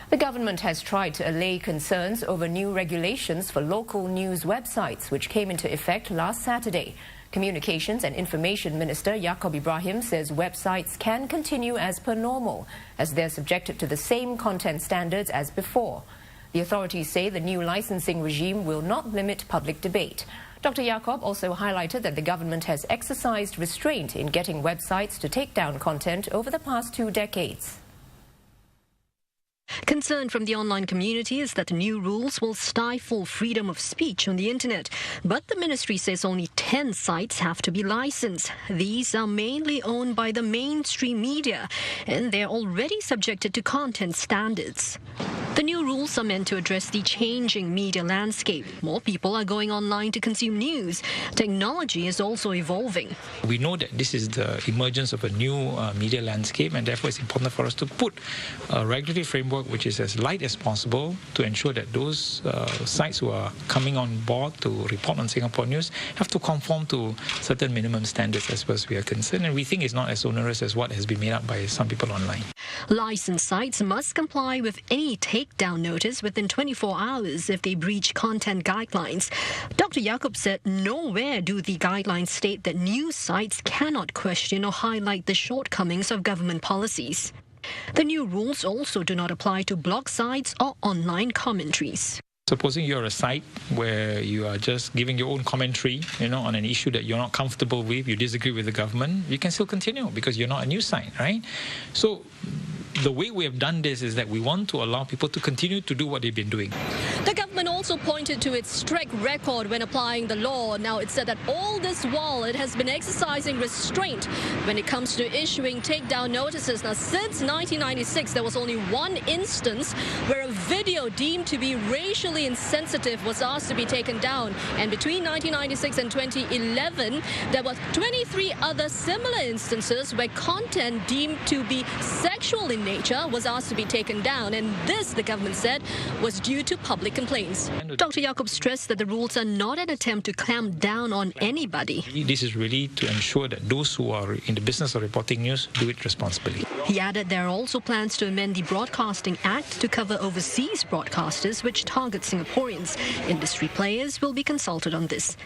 The government has tried to allay concerns over new regulations for local news websites, which came into effect last Saturday. Communications and Information Minister Yaacob Ibrahim says websites can continue as per normal, as they're subjected to the same content standards as before. The authorities say the new licensing regime will not limit public debate. Dr. Yaacob also highlighted that the government has exercised restraint in getting websites to take down content over the past 2 decades. Concern from the online community is that the new rules will stifle freedom of speech on the internet. But the ministry says only 10 sites have to be licensed. These are mainly owned by the mainstream media, and they're already subjected to content standards. The new rules are meant to address the changing media landscape. More people are going online to consume news. Technology is also evolving. We know that this is the emergence of a new media landscape, and therefore it's important for us to put a regulatory framework which is as light as possible to ensure that those sites who are coming on board to report on Singapore news have to conform to certain minimum standards as far as we are concerned, and we think it's not as onerous as what has been made up by some people online. Licensed sites must comply with any takedown notice within 24 hours if they breach content guidelines. Dr. Yaacob said nowhere do the guidelines state that news sites cannot question or highlight the shortcomings of government policies. The new rules also do not apply to blog sites or online commentaries. Supposing you're a site where you are just giving your own commentary, on an issue that you're not comfortable with, you disagree with the government, you can still continue because you're not a news site, right? So the way we have done this is that we want to allow people to continue to do what they've been doing. The government also pointed to its track record when applying the law. Now, it said that all this while it has been exercising restraint when it comes to issuing takedown notices. Now, since 1996, there was only one instance where a video deemed to be racially insensitive was asked to be taken down. And between 1996 and 2011, there were 23 other similar instances where content deemed to be sexual in nature was asked to be taken down. And this, the government said, was due to public complaints. Dr. Yaacob stressed that the rules are not an attempt to clamp down on anybody. This is really to ensure that those who are in the business of reporting news do it responsibly. He added there are also plans to amend the Broadcasting Act to cover overseas broadcasters, which target Singaporeans. Industry players will be consulted on this.